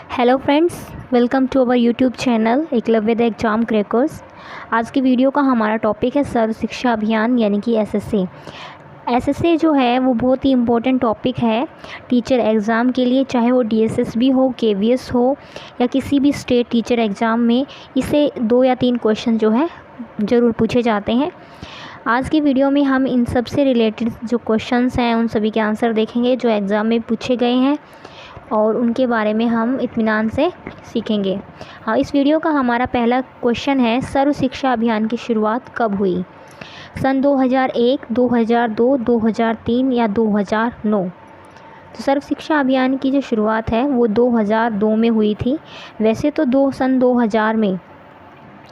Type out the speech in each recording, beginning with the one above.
Hello friends, welcome to our YouTube channel Eklavya the exam crackers. आज की video का हमारा टॉपिक है सर्व शिक्षा अभियान यानी कि एसएससी। एसएससी जो है वो बहुत ही इम्पोर्टेंट टॉपिक है टीचर एग्ज़ाम के लिए, चाहे वो डीएसएसबी हो, केवीएस हो या किसी भी स्टेट टीचर एग्ज़ाम में इसे 2 या 3 क्वेश्चन जो है ज़रूर पूछे जाते हैं। आज की वीडियो में हम इन सब से रिलेटेड जो क्वेश्चंस हैं उन सभी के आंसर देखेंगे जो एग्ज़ाम में पूछे गए हैं और उनके बारे में हम इत्मीनान से सीखेंगे। हाँ, इस वीडियो का हमारा पहला क्वेश्चन है, सर्व शिक्षा अभियान की शुरुआत कब हुई? सन 2001, 2002, 2003 या 2009? तो सर्व शिक्षा अभियान की जो शुरुआत है वो 2002 में हुई थी। वैसे तो सन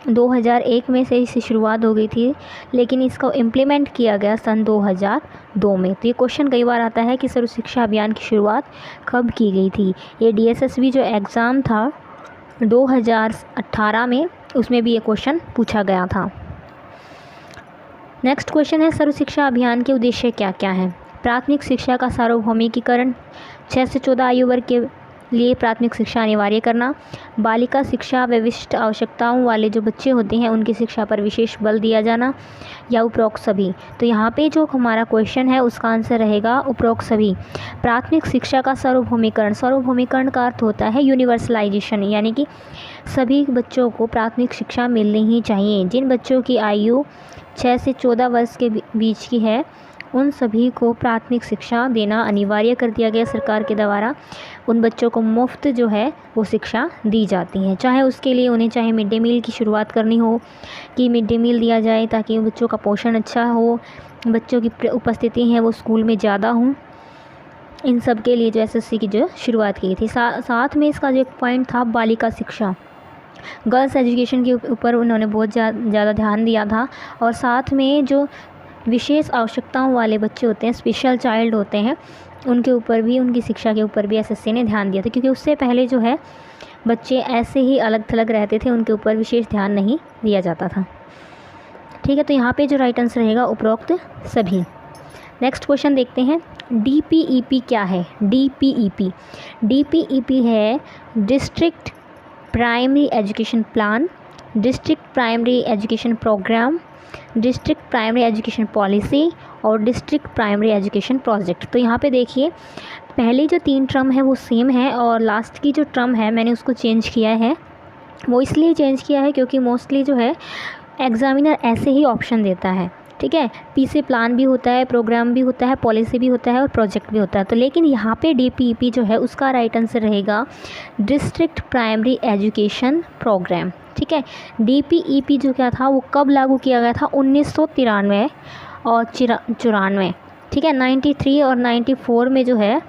2001 में से इसकी शुरुआत हो गई थी, लेकिन इसको इम्प्लीमेंट किया गया सन 2002 में। तो ये क्वेश्चन कई बार आता है कि सर्व शिक्षा अभियान की शुरुआत कब की गई थी। ये डीएसएसबी जो एग्ज़ाम था 2018 में, उसमें भी ये क्वेश्चन पूछा गया था। नेक्स्ट क्वेश्चन है, सर्व शिक्षा अभियान के उद्देश्य क्या क्या हैं? प्राथमिक शिक्षा का सार्वभौमिकीकरण, 6 से 14 आयु वर्ग के लिए प्राथमिक शिक्षा अनिवार्य करना, बालिका शिक्षा व विशिष्ट आवश्यकताओं वाले जो बच्चे होते हैं उनकी शिक्षा पर विशेष बल दिया जाना, या उपरोक्त सभी? तो यहाँ पे जो हमारा क्वेश्चन है उसका आंसर रहेगा उपरोक्त सभी। प्राथमिक शिक्षा का सार्वभौमिकरण, सार्वभौमिकरण का अर्थ होता है यूनिवर्सलाइजेशन, यानी कि सभी बच्चों को प्राथमिक शिक्षा मिलनी ही चाहिए। जिन बच्चों की आयु 6 से 14 वर्ष के बीच की है उन सभी को प्राथमिक शिक्षा देना अनिवार्य कर दिया गया सरकार के द्वारा। उन बच्चों को मुफ्त जो है वो शिक्षा दी जाती है, चाहे उसके लिए उन्हें चाहे मिड डे मील की शुरुआत करनी हो कि मिड डे मील दिया जाए ताकि बच्चों का पोषण अच्छा हो, बच्चों की उपस्थिति है वो स्कूल में ज़्यादा हो। इन सब के लिए जो एसएससी की जो शुरुआत की थी। साथ में इसका जो एक पॉइंट था बालिका शिक्षा, गर्ल्स एजुकेशन के ऊपर उन्होंने बहुत ज़्यादा ध्यान दिया था। और साथ में जो विशेष आवश्यकताओं वाले बच्चे होते हैं, स्पेशल चाइल्ड होते हैं, उनके ऊपर भी, उनकी शिक्षा के ऊपर भी एसएससी ने ध्यान दिया था, क्योंकि उससे पहले जो है बच्चे ऐसे ही अलग थलग रहते थे, उनके ऊपर विशेष ध्यान नहीं दिया जाता था। ठीक है, तो यहाँ पे जो राइट आंसर रहेगा उपरोक्त सभी। नेक्स्ट क्वेश्चन देखते हैं, डीपीईपी क्या है? डीपीईपी है district primary education plan, district primary education program, district primary education policy और डिस्ट्रिक्ट प्राइमरी एजुकेशन प्रोजेक्ट। तो यहाँ पे देखिए पहली जो 3 टर्म है वो सेम है और लास्ट की जो टर्म है मैंने उसको चेंज किया है। वो इसलिए चेंज किया है क्योंकि मोस्टली जो है एग्जामिनर ऐसे ही ऑप्शन देता है। ठीक है, पी से प्लान भी होता है, प्रोग्राम भी होता है, पॉलिसी भी होता है और प्रोजेक्ट भी होता है। तो लेकिन यहाँ पे डीपीईपी जो है उसका राइट आंसर रहेगा डिस्ट्रिक्ट प्राइमरी एजुकेशन प्रोग्राम। ठीक है, डीपीईपी जो क्या था वो कब लागू किया गया था? 1993 और 94। ठीक है, 93 और 94 में जो है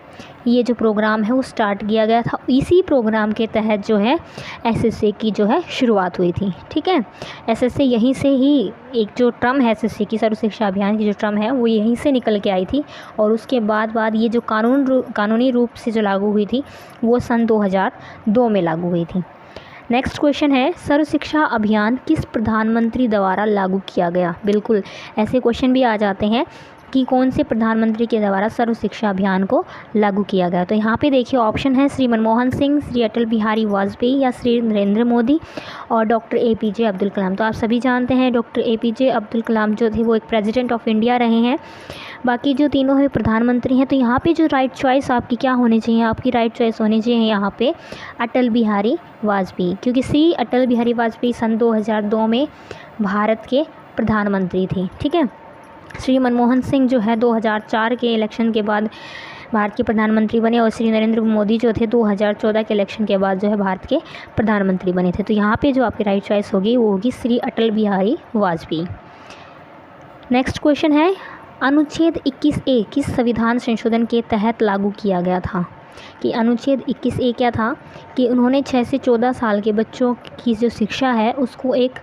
ये जो प्रोग्राम है वो स्टार्ट किया गया था। इसी प्रोग्राम के तहत जो है एसएससी की जो है शुरुआत हुई थी। ठीक है, एसएससी यहीं से ही एक जो टर्म है एसएससी की, सर्व शिक्षा अभियान की जो टर्म है वो यहीं से निकल के आई थी और उसके बाद ये जो कानूनी रूप से जो लागू हुई थी वो सन 2002 में लागू हुई थी। नेक्स्ट क्वेश्चन है, सर्व शिक्षा अभियान किस प्रधानमंत्री द्वारा लागू किया गया? बिल्कुल ऐसे क्वेश्चन भी आ जाते हैं कि कौन से प्रधानमंत्री के द्वारा सर्व शिक्षा अभियान को लागू किया गया। तो यहाँ पे देखिए ऑप्शन है श्री मनमोहन सिंह, श्री अटल बिहारी वाजपेयी या श्री नरेंद्र मोदी और डॉक्टर एपीजे अब्दुल कलाम। तो आप सभी जानते हैं डॉक्टर एपीजे अब्दुल कलाम जो थे वो एक प्रेसिडेंट ऑफ इंडिया रहे हैं। बाकी जो तीनों है प्रधानमंत्री हैं। तो यहाँ पे जो राइट चॉइस आपकी क्या होनी चाहिए? आपकी राइट चॉइस होनी चाहिए यहाँ पे अटल बिहारी वाजपेयी, क्योंकि श्री अटल बिहारी वाजपेयी सन 2002 में भारत के प्रधानमंत्री थे। ठीक है, श्री मनमोहन सिंह जो है 2004 के इलेक्शन के बाद भारत के प्रधानमंत्री बने और श्री नरेंद्र मोदी जो थे 2014 के इलेक्शन के बाद जो है भारत के प्रधानमंत्री बने थे। तो यहाँ पे जो आपकी राइट चॉइस होगी वो होगी श्री अटल बिहारी वाजपेयी। नेक्स्ट क्वेश्चन है, अनुच्छेद 21A किस संविधान संशोधन के तहत लागू किया गया था? कि अनुच्छेद 21A क्या था कि उन्होंने 6 से 14 साल के बच्चों की जो शिक्षा है उसको एक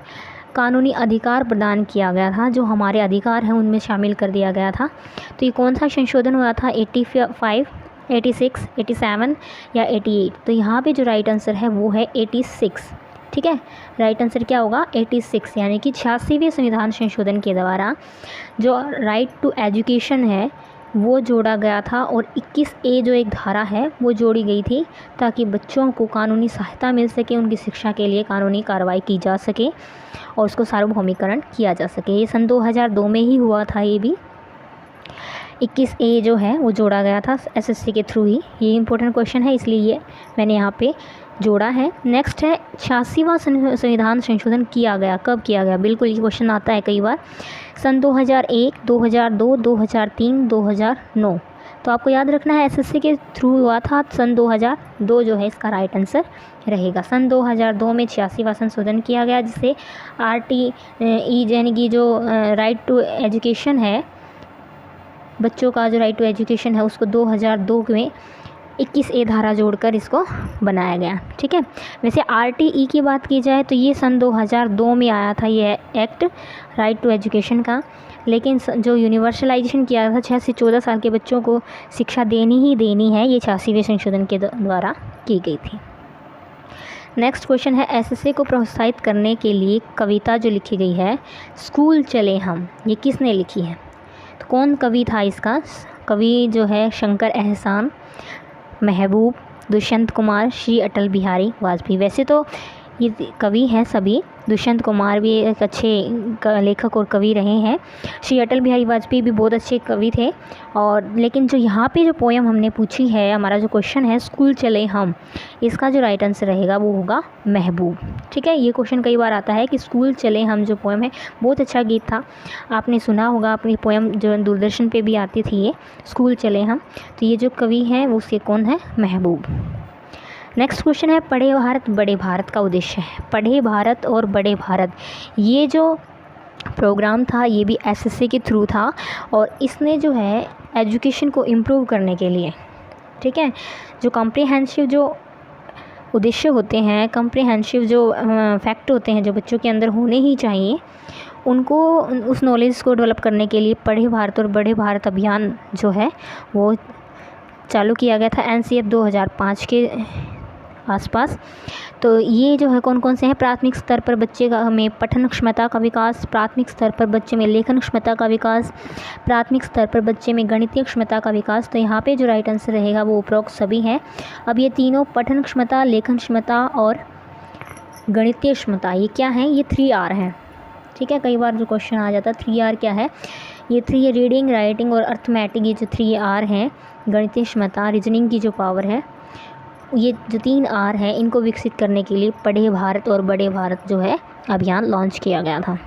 कानूनी अधिकार प्रदान किया गया था, जो हमारे अधिकार हैं उनमें शामिल कर दिया गया था। तो ये कौन सा संशोधन हुआ था? 85, 86, 87 या 88? तो यहाँ पे जो राइट आंसर है वो है 86। ठीक है, राइट आंसर क्या होगा? 86, यानी कि 86वें संविधान संशोधन के द्वारा जो राइट टू एजुकेशन है वो जोड़ा गया था और 21A जो एक धारा है वो जोड़ी गई थी ताकि बच्चों को कानूनी सहायता मिल सके, उनकी शिक्षा के लिए कानूनी कार्रवाई की जा सके और उसको सार्वभौमिकरण किया जा सके। ये सन 2002 में ही हुआ था। ये भी 21A जो है वो जोड़ा गया था SSC के थ्रू ही। ये इंपॉर्टेंट क्वेश्चन है इसलिए ये मैंने यहाँ पे जोड़ा है। नेक्स्ट है 86वां संविधान संशोधन किया गया, कब किया गया? बिल्कुल ये क्वेश्चन आता है कई बार। सन 2001, 2002, 2003, 2009। तो आपको याद रखना है SSC के थ्रू हुआ था। सन 2002 जो है इसका राइट आंसर रहेगा। सन 2002 में 86वां संशोधन किया गया जिसे RTE यानी कि जो राइट टू एजुकेशन है, बच्चों का जो राइट टू एजुकेशन है उसको 2002 में 21A धारा जोड़कर इसको बनाया गया। ठीक है। वैसे RTE की बात की जाए तो ये सन 2002 में आया था ये एक्ट राइट टू एजुकेशन का, लेकिन जो यूनिवर्सलाइजेशन किया था 6 से 14 साल के बच्चों को शिक्षा देनी ही देनी है, ये 86वें संशोधन के द्वारा की गई थी। नेक्स्ट क्वेश्चन है SSA को प्रोत्साहित करने के लिए कविता जो लिखी गई है स्कूल चले हम, ये किसने लिखी है? तो कौन कवि था इसका? कवि जो है शंकर एहसान, महबूब, दुष्यंत कुमार, श्री अटल बिहारी वाजपेयी। वैसे तो ये कवि हैं सभी, दुष्यंत कुमार भी एक अच्छे लेखक और कवि रहे हैं, श्री अटल बिहारी वाजपेयी भी बहुत अच्छे कवि थे। और लेकिन जो यहाँ पे जो पोएम हमने पूछी है, हमारा जो क्वेश्चन है स्कूल चले हम, इसका जो राइट आंसर रहेगा वो होगा महबूब। ठीक है। ये क्वेश्चन कई बार आता है कि स्कूल चले हम जो पोएम है बहुत अच्छा गीत था, आपने सुना होगा, अपनी पोएम जो दूरदर्शन पे भी आती थी ये स्कूल चले हम। तो ये जो कवि हैं वो उसके कौन है? महबूब। नेक्स्ट क्वेश्चन है पढ़े भारत बड़े भारत का उद्देश्य है। पढ़े भारत और बड़े भारत, ये जो प्रोग्राम था ये भी SSA के थ्रू था और इसने जो है एजुकेशन को इम्प्रूव करने के लिए, ठीक है, जो कॉम्प्रिहेंसिव जो उद्देश्य होते हैं, कॉम्प्रिहेंसिव जो फैक्ट होते हैं जो बच्चों के अंदर होने ही चाहिए, उनको उस नॉलेज को डेवलप करने के लिए पढ़े भारत और बड़े भारत अभियान जो है वो चालू किया गया था NCF 2005 के आसपास। तो ये जो है कौन कौन से हैं? प्राथमिक स्तर पर बच्चे का में पठन क्षमता का विकास, प्राथमिक स्तर पर बच्चे में लेखन क्षमता का विकास, प्राथमिक स्तर पर बच्चे में गणितीय क्षमता का विकास। तो यहाँ पे जो राइट आंसर रहेगा वो उपरोक्त सभी हैं। अब ये तीनों पठन क्षमता, लेखन क्षमता और गणितीय क्षमता, ये क्या हैं? ये 3R हैं। ठीक है। कई बार जो क्वेश्चन आ जाता है 3R क्या है? ये 3 रीडिंग, राइटिंग और अर्थमेटिक, ये जो 3R हैं, गणितीय क्षमता, रीजनिंग की जो पावर है, ये जो 3R हैं इनको विकसित करने के लिए पढ़े भारत और बड़े भारत जो है अभियान लॉन्च किया गया था।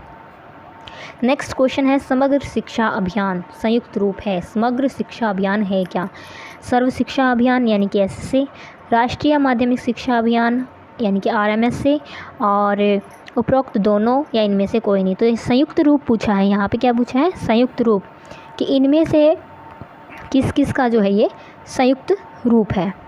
नेक्स्ट क्वेश्चन है समग्र शिक्षा अभियान संयुक्त रूप है। समग्र शिक्षा अभियान है क्या? सर्व शिक्षा अभियान यानी कि SSA, राष्ट्रीय माध्यमिक शिक्षा अभियान यानी कि RMS और उपरोक्त दोनों या इनमें से कोई नहीं। तो ये संयुक्त रूप पूछा है। यहाँ पे क्या पूछा है? संयुक्त रूप, कि इनमें से किस किस का जो है ये संयुक्त रूप है।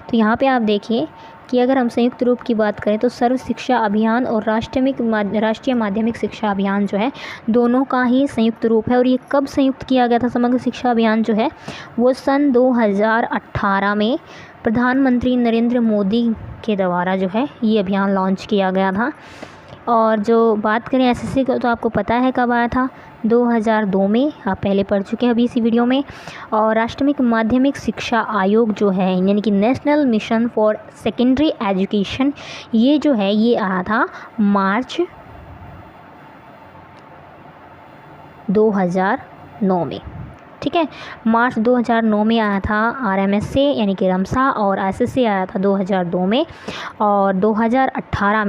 तो यहाँ पे आप देखिए कि अगर हम संयुक्त रूप की बात करें तो सर्व शिक्षा अभियान और राष्ट्रीय माध्यमिक शिक्षा अभियान जो है दोनों का ही संयुक्त रूप है। और ये कब संयुक्त किया गया था? समग्र शिक्षा अभियान जो है वो सन 2018 में प्रधानमंत्री नरेंद्र मोदी के द्वारा जो है ये अभियान लॉन्च किया गया था। और जो बात करें SSA को तो आपको पता है कब आया था? 2002 में, आप पहले पढ़ चुके हैं अभी इसी वीडियो में। और राष्ट्रीय माध्यमिक शिक्षा आयोग जो है यानी कि national mission for secondary education, ये जो है ये आया था मार्च 2009 में। ठीक है। मार्च 2009 में आया था RMS से यानी कि रमसा, और SSA आया था 2002 में। और 2018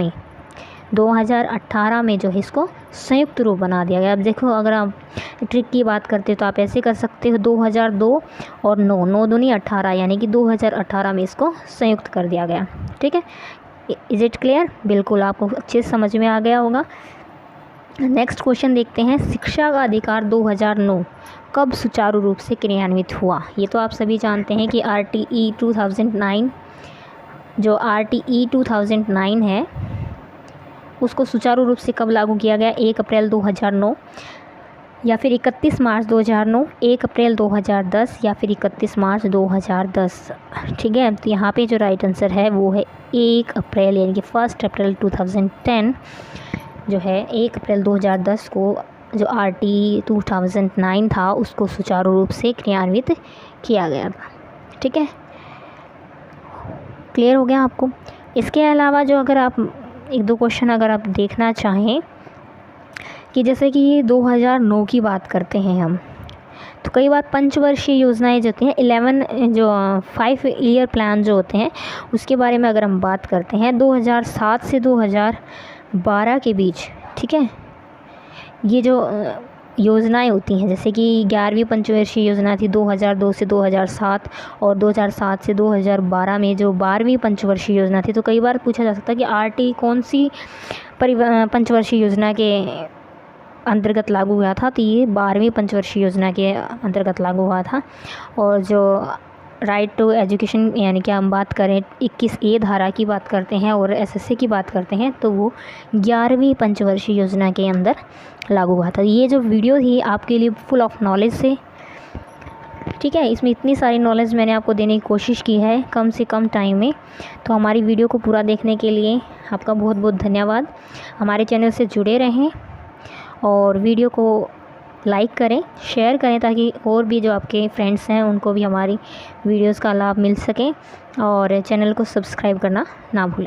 में जो है इसको संयुक्त रूप बना दिया गया। अब देखो, अगर आप ट्रिक की बात करते हो तो आप ऐसे कर सकते हो 2002 और 9 दूनी 18 यानी कि 2018 में इसको संयुक्त कर दिया गया। ठीक है। Is it clear? बिल्कुल आपको अच्छे से समझ में आ गया होगा। नेक्स्ट क्वेश्चन देखते हैं शिक्षा का अधिकार 2009 कब सुचारू रूप से क्रियान्वित हुआ? ये तो आप सभी जानते हैं कि RTE 2009 जो RTE 2009 है उसको सुचारू रूप से कब लागू किया गया? 1 अप्रैल 2009 या फिर 31 मार्च 2009, 1 अप्रैल 2010 या फिर 31 मार्च 2010। ठीक है। तो यहाँ पे जो राइट आंसर है वो है 1 अप्रैल यानी कि 1 अप्रैल 2010 जो है 1 अप्रैल 2010 को जो RT 2009 था उसको सुचारू रूप से क्रियान्वित किया गया था। ठीक है, क्लियर हो गया आपको। इसके अलावा जो अगर आप 1-2 क्वेश्चन अगर आप देखना चाहें कि जैसे कि 2009 की बात करते हैं हम, तो कई बार पंचवर्षीय योजनाएं जो होती हैं 5 ईयर प्लान जो होते हैं उसके बारे में अगर हम बात करते हैं 2007 से 2012 के बीच, ठीक है, ये जो योजनाएं होती हैं जैसे कि 11वीं पंचवर्षीय योजना थी 2002 से 2007 और 2007 से 2012 में जो 12वीं पंचवर्षीय योजना थी। तो कई बार पूछा जा सकता है कि RT कौन सी पंचवर्षीय योजना के अंतर्गत लागू हुआ था, तो ये 12वीं पंचवर्षीय योजना के अंतर्गत लागू हुआ था। और जो राइट टू एजुकेशन यानी कि हम बात करें 21A धारा की बात करते हैं और SSA की बात करते हैं तो वो 11वीं पंचवर्षीय योजना के अंदर लागू हुआ था। ये जो वीडियो थी आपके लिए फुल ऑफ नॉलेज से, ठीक है, इसमें इतनी सारी नॉलेज मैंने आपको देने की कोशिश की है कम से कम टाइम में। तो हमारी वीडियो को पूरा देखने के लिए आपका बहुत बहुत धन्यवाद। हमारे चैनल से जुड़े रहें और वीडियो को लाइक करें, शेयर करें ताकि और भी जो आपके फ्रेंड्स हैं उनको भी हमारी वीडियोस का लाभ मिल सके, और चैनल को सब्सक्राइब करना ना भूलें।